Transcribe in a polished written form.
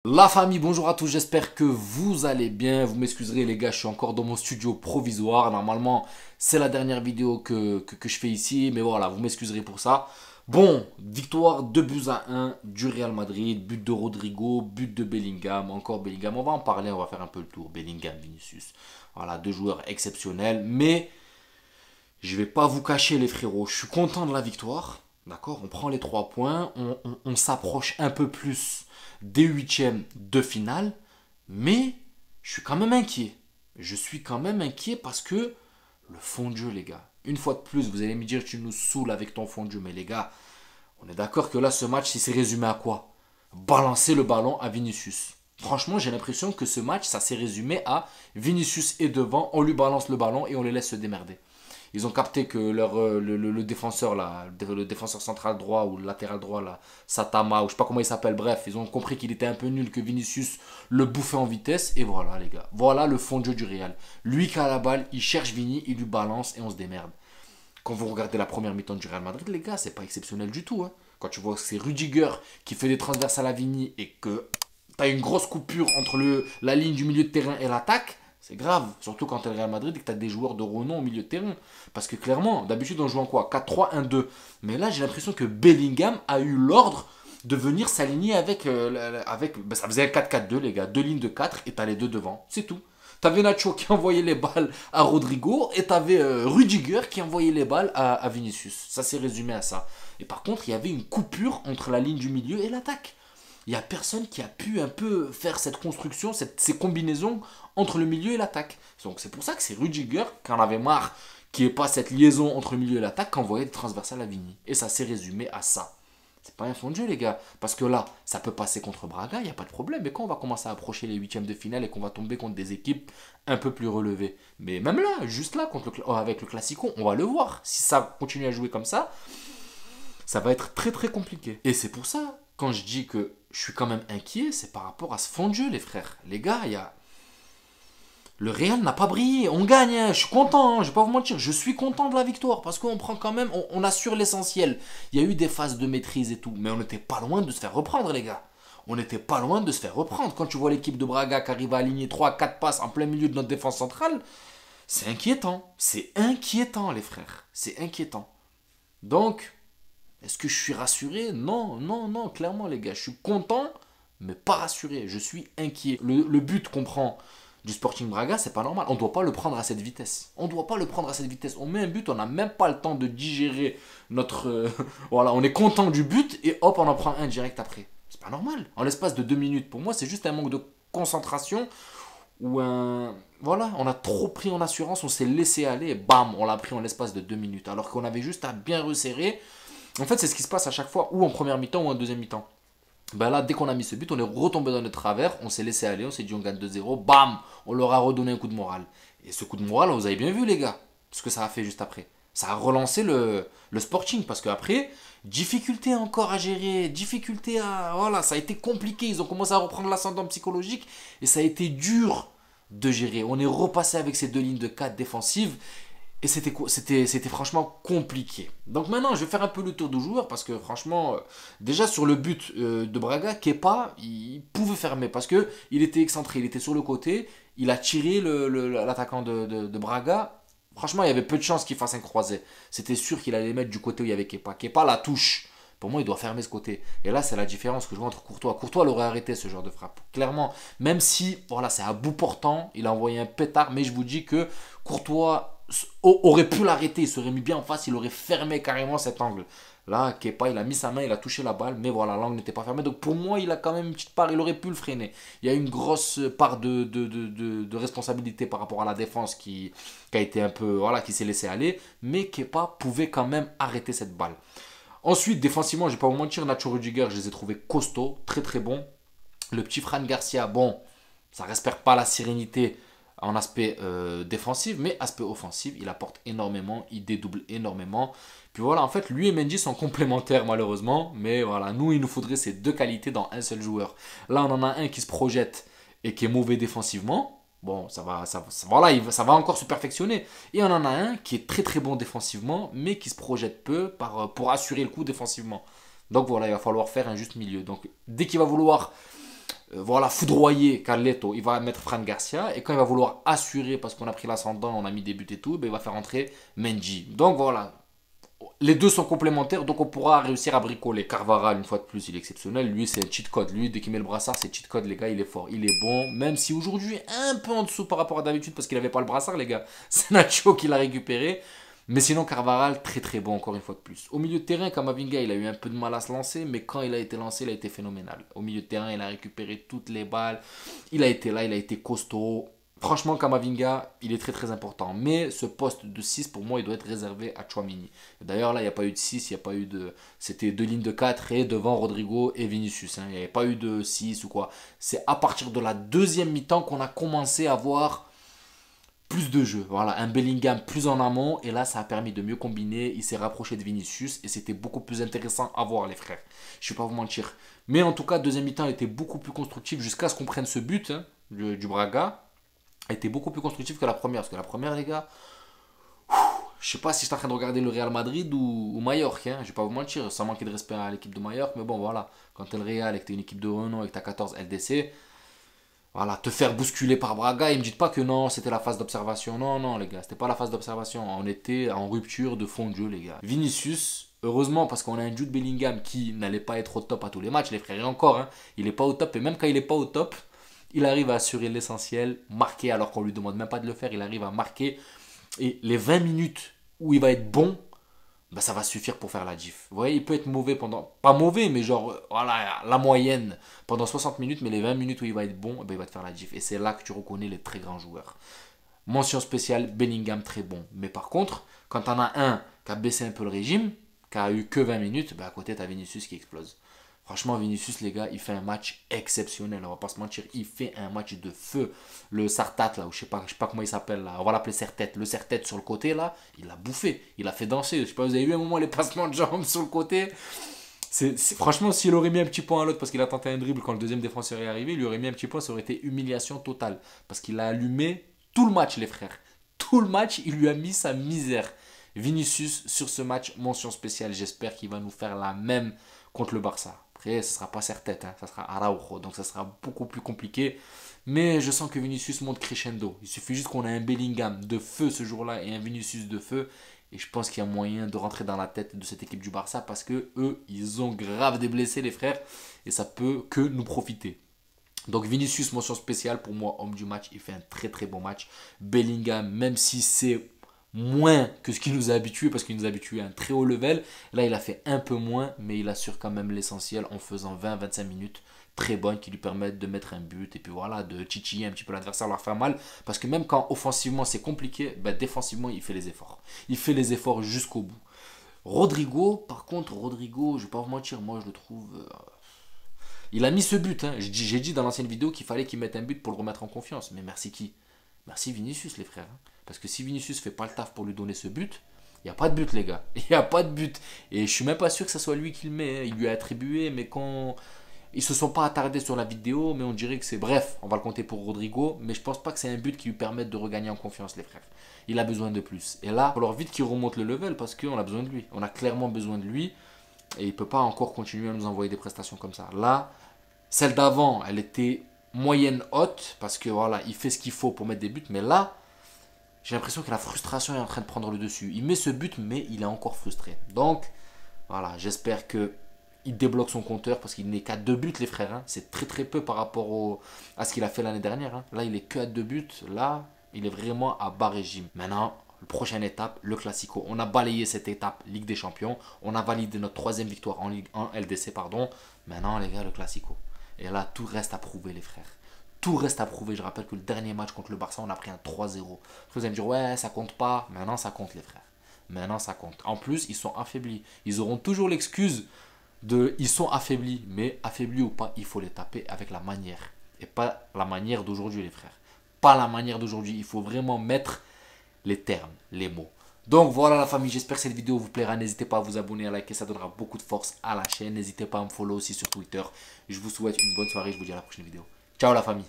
La famille, bonjour à tous, j'espère que vous allez bien. Vous m'excuserez les gars, je suis encore dans mon studio provisoire. Normalement, c'est la dernière vidéo que je fais ici, mais voilà, vous m'excuserez pour ça. Bon, victoire 2 buts à 1 du Real Madrid, but de Rodrigo, but de Bellingham, encore Bellingham. On va en parler, on va faire un peu le tour. Bellingham, Vinicius. Voilà, deux joueurs exceptionnels, mais je vais pas vous cacher les frérots, je suis content de la victoire. D'accord, on prend les 3 points, on s'approche un peu plus des huitièmes de finale, mais je suis quand même inquiet. Je suis quand même inquiet parce que le fond de jeu, les gars. Une fois de plus, vous allez me dire tu nous saoules avec ton fond de jeu, mais les gars, on est d'accord que là, ce match, il s'est résumé à quoi? Balancer le ballon à Vinicius. Franchement, j'ai l'impression que ce match, ça s'est résumé à Vinicius est devant, on lui balance le ballon et on les laisse se démerder. Ils ont capté que le défenseur là, le défenseur central droit ou le latéral droit là, Satama ou je sais pas comment il s'appelle, bref, ils ont compris qu'il était un peu nul, que Vinicius le bouffait en vitesse et voilà les gars. Voilà le fond de jeu du Real. Lui qui a la balle, il cherche Vini, il lui balance et on se démerde. Quand vous regardez la première mi-temps du Real Madrid, les gars, c'est pas exceptionnel du tout. Hein. Quand tu vois que c'est Rudiger qui fait des transverses à la Vini et que tu as une grosse coupure entre la ligne du milieu de terrain et l'attaque, c'est grave. Surtout quand tu es le Real Madrid et que tu as des joueurs de renom au milieu de terrain. Parce que clairement, d'habitude, on joue en quoi? 4-3-1-2. Mais là, j'ai l'impression que Bellingham a eu l'ordre de venir s'aligner avec ça faisait un 4-4-2, les gars. Deux lignes de 4 et tu as les deux devant. C'est tout. T'avais Nacho qui envoyait les balles à Rodrigo et t'avais Rudiger qui envoyait les balles à Vinicius. Ça s'est résumé à ça. Et par contre, il y avait une coupure entre la ligne du milieu et l'attaque. Il n'y a personne qui a pu un peu faire cette construction, ces combinaisons entre le milieu et l'attaque. Donc c'est pour ça que c'est Rudiger qui en avait marre qu'il n'y ait pas cette liaison entre le milieu et l'attaque qui envoyait des transversales à Vini. Et ça s'est résumé à ça. C'est pas un fond de jeu, les gars. Parce que là, ça peut passer contre Braga, il n'y a pas de problème. Mais quand on va commencer à approcher les huitièmes de finale et qu'on va tomber contre des équipes un peu plus relevées. Mais même là, juste là, avec le Classico, on va le voir. Si ça continue à jouer comme ça va être très très compliqué. Et c'est pour ça, quand je dis que je suis quand même inquiet, c'est par rapport à ce fond de jeu, les frères. Les gars, le Real n'a pas brillé, on gagne, hein. Je suis content, hein. Je vais pas vous mentir, je suis content de la victoire parce qu'on prend quand même, on assure l'essentiel. Il y a eu des phases de maîtrise et tout, mais on n'était pas loin de se faire reprendre, les gars. On n'était pas loin de se faire reprendre. Quand tu vois l'équipe de Braga qui arrive à aligner 3-4 passes en plein milieu de notre défense centrale, c'est inquiétant. C'est inquiétant, les frères. C'est inquiétant. Donc, est-ce que je suis rassuré? Non, non, non, clairement, les gars. Je suis content, mais pas rassuré. Je suis inquiet. Le but qu'on prend du Sporting Braga, c'est pas normal. On ne doit pas le prendre à cette vitesse. On ne doit pas le prendre à cette vitesse. On met un but, on n'a même pas le temps de digérer notre. Voilà, on est content du but et hop, on en prend un direct après. C'est pas normal. En l'espace de 2 minutes, pour moi, c'est juste un manque de concentration ou un. Voilà, on a trop pris en assurance, on s'est laissé aller et bam, on l'a pris en l'espace de 2 minutes. Alors qu'on avait juste à bien resserrer. En fait, c'est ce qui se passe à chaque fois, ou en première mi-temps ou en deuxième mi-temps. Ben là, dès qu'on a mis ce but, on est retombé dans notre travers, on s'est laissé aller, on s'est dit on gagne 2-0, bam, on leur a redonné un coup de morale. Et ce coup de morale, vous avez bien vu les gars, ce que ça a fait juste après. Ça a relancé le Sporting, parce qu'après, difficulté encore à gérer, difficulté à... Voilà, ça a été compliqué, ils ont commencé à reprendre l'ascendant psychologique, et ça a été dur de gérer. On est repassé avec ces deux lignes de 4 défensives, et c'était franchement compliqué. Donc maintenant, je vais faire un peu le tour du joueur parce que franchement, déjà sur le but de Braga, Kepa, il pouvait fermer parce que il était excentré, il était sur le côté, il a tiré l'attaquant de Braga. Franchement, il y avait peu de chances qu'il fasse un croisé. C'était sûr qu'il allait mettre du côté où il y avait Kepa. Kepa la touche. Pour moi, il doit fermer ce côté. Et là, c'est la différence que je vois entre Courtois. Courtois l'aurait arrêté ce genre de frappe. Clairement, même si, voilà, c'est à bout portant, il a envoyé un pétard, mais je vous dis que Courtois aurait pu l'arrêter, il serait mis bien en face, il aurait fermé carrément cet angle. Là, Kepa, il a mis sa main, il a touché la balle, mais voilà, l'angle n'était pas fermé. Donc pour moi, il a quand même une petite part, il aurait pu le freiner. Il y a une grosse part de responsabilité par rapport à la défense qui a été un peu, voilà, qui s'est laissé aller, mais Kepa pouvait quand même arrêter cette balle. Ensuite, défensivement, je ne vais pas vous mentir, Nacho Rudiger, je les ai trouvés costauds, très très bons. Le petit Fran Garcia, bon, ça ne respecte pas la sérénité en aspect défensif, mais aspect offensif, il apporte énormément, il dédouble énormément. Puis voilà, en fait, lui et Mendy sont complémentaires malheureusement, mais voilà, nous, il nous faudrait ces deux qualités dans un seul joueur. Là, on en a un qui se projette et qui est mauvais défensivement. Bon, voilà, ça va encore se perfectionner. Et on en a un qui est très très bon défensivement, mais qui se projette peu pour assurer le coup défensivement. Donc voilà, il va falloir faire un juste milieu. Donc dès qu'il va vouloir voilà, foudroyer Carleto, il va mettre Fran Garcia. Et quand il va vouloir assurer, parce qu'on a pris l'ascendant, on a mis des buts et tout, ben, il va faire entrer Mendy. Donc voilà, les deux sont complémentaires, donc on pourra réussir à bricoler. Carvajal, une fois de plus, il est exceptionnel. Lui, c'est un cheat code. Lui, dès qu'il met le brassard, c'est cheat code, les gars. Il est fort, il est bon. Même si aujourd'hui, un peu en dessous par rapport à d'habitude, parce qu'il n'avait pas le brassard, les gars. C'est Nacho qui l'a récupéré. Mais sinon, Carvajal, très très bon, encore une fois de plus. Au milieu de terrain, Camavinga, il a eu un peu de mal à se lancer, mais quand il a été lancé, il a été phénoménal. Au milieu de terrain, il a récupéré toutes les balles. Il a été là, il a été costaud. Franchement, Camavinga, il est très très important. Mais ce poste de 6, pour moi, il doit être réservé à Tchouaméni. D'ailleurs, là, il n'y a pas eu de 6, il n'y a pas eu de... C'était deux lignes de 4 et devant Rodrigo et Vinicius. Il n'y avait pas eu de 6 ou quoi. C'est à partir de la deuxième mi-temps qu'on a commencé à voir plus de jeu. Voilà, un Bellingham plus en amont. Et là, ça a permis de mieux combiner. Il s'est rapproché de Vinicius. Et c'était beaucoup plus intéressant à voir, les frères. Je ne vais pas vous mentir. Mais en tout cas, deuxième mi-temps était beaucoup plus constructif jusqu'à ce qu'on prenne ce but du Braga. A été beaucoup plus constructif que la première. Parce que la première, les gars, je sais pas si je suis en train de regarder le Real Madrid ou Mallorca. Je vais pas vous mentir, sans manquer de respect à l'équipe de Mallorca. Mais bon, voilà. Quand tu es le Real et que tu es une équipe de renom et que tu as 14 LDC, voilà, te faire bousculer par Braga, et me dites pas que non, c'était la phase d'observation. Non, non, les gars, c'était pas la phase d'observation. On était en rupture de fond de jeu, les gars. Vinicius, heureusement, parce qu'on a un Jude Bellingham qui n'allait pas être au top à tous les matchs, les frères, et encore, il est pas au top. Et même quand il est pas au top, il arrive à assurer l'essentiel, marquer alors qu'on lui demande même pas de le faire. Il arrive à marquer. Et les 20 minutes où il va être bon, bah, ça va suffire pour faire la diff. Vous voyez, il peut être mauvais pendant... Pas mauvais, mais genre, voilà, la moyenne pendant 60 minutes, mais les 20 minutes où il va être bon, bah, il va te faire la diff. Et c'est là que tu reconnais les très grands joueurs. Mention spéciale, Bellingham, très bon. Mais par contre, quand tu en as un qui a baissé un peu le régime, qui a eu que 20 minutes, bah, à côté, tu as Vinicius qui explose. Franchement, Vinicius, les gars, il fait un match exceptionnel. On va pas se mentir, il fait un match de feu. Le Sartat, là, ou je sais pas comment il s'appelle, là. On va l'appeler Sertet. Le Sertet sur le côté, là, il l'a bouffé. Il a fait danser. Je sais pas, vous avez vu un moment les passements de jambes sur le côté. Franchement, s'il aurait mis un petit point à l'autre parce qu'il a tenté un dribble quand le deuxième défenseur est arrivé, il lui aurait mis un petit point, ça aurait été humiliation totale. Parce qu'il a allumé tout le match, les frères. Tout le match, il lui a mis sa misère. Vinicius, sur ce match, mention spéciale. J'espère qu'il va nous faire la même contre le Barça. Après, ce ne sera pas Sertet, ça sera Araujo, donc ça sera beaucoup plus compliqué. Mais je sens que Vinicius monte crescendo. Il suffit juste qu'on ait un Bellingham de feu ce jour-là et un Vinicius de feu. Et je pense qu'il y a moyen de rentrer dans la tête de cette équipe du Barça parce que eux, ils ont grave des blessés, les frères. Et ça peut que nous profiter. Donc Vinicius, mention spéciale pour moi, homme du match. Il fait un très très bon match. Bellingham, même si c'est moins que ce qu'il nous a habitué parce qu'il nous a habitué à un très haut level. Là, il a fait un peu moins, mais il assure quand même l'essentiel en faisant 20-25 minutes très bonnes qui lui permettent de mettre un but et puis voilà, de titiller un petit peu l'adversaire, leur faire mal. Parce que même quand offensivement c'est compliqué, ben, défensivement il fait les efforts. Il fait les efforts jusqu'au bout. Rodrigo, par contre, Rodrigo, je vais pas vous mentir, moi je le trouve... Il a mis ce but. J'ai dit dans l'ancienne vidéo qu'il fallait qu'il mette un but pour le remettre en confiance. Mais merci qui? Merci Vinicius, les frères. Parce que si Vinicius fait pas le taf pour lui donner ce but, il n'y a pas de but, les gars. Il n'y a pas de but. Et je suis même pas sûr que ce soit lui qui le met. Il lui a attribué, mais quand... Ils se sont pas attardés sur la vidéo, mais on dirait que c'est... Bref, on va le compter pour Rodrigo, mais je pense pas que c'est un but qui lui permette de regagner en confiance, les frères. Il a besoin de plus. Et là, il va falloir vite qu'il remonte le level parce qu'on a besoin de lui. On a clairement besoin de lui. Et il ne peut pas encore continuer à nous envoyer des prestations comme ça. Là, celle d'avant, elle était moyenne haute parce que voilà, il fait ce qu'il faut pour mettre des buts. Mais là, j'ai l'impression que la frustration est en train de prendre le dessus. Il met ce but, mais il est encore frustré. Donc, voilà, j'espère qu'il débloque son compteur parce qu'il n'est qu'à 2 buts, les frères. C'est très très peu par rapport à ce qu'il a fait l'année dernière. Là, il est que à 2 buts. Là, il est vraiment à bas régime. Maintenant, la prochaine étape, le Classico. On a balayé cette étape Ligue des Champions. On a validé notre 3e victoire en Ligue 1 LDC, pardon. Maintenant, les gars, le Classico. Et là, tout reste à prouver, les frères. Tout reste à prouver. Je rappelle que le dernier match contre le Barça, on a pris un 3-0. Vous allez me dire, ouais, ça compte pas. Maintenant, ça compte, les frères. Maintenant, ça compte. En plus, ils sont affaiblis. Ils auront toujours l'excuse de... Ils sont affaiblis. Mais affaiblis ou pas, il faut les taper avec la manière. Et pas la manière d'aujourd'hui, les frères. Pas la manière d'aujourd'hui. Il faut vraiment mettre les termes, les mots. Donc voilà la famille, j'espère que cette vidéo vous plaira. N'hésitez pas à vous abonner, à liker, ça donnera beaucoup de force à la chaîne. N'hésitez pas à me follow aussi sur Twitter. Je vous souhaite une bonne soirée, je vous dis à la prochaine vidéo. Ciao la famille.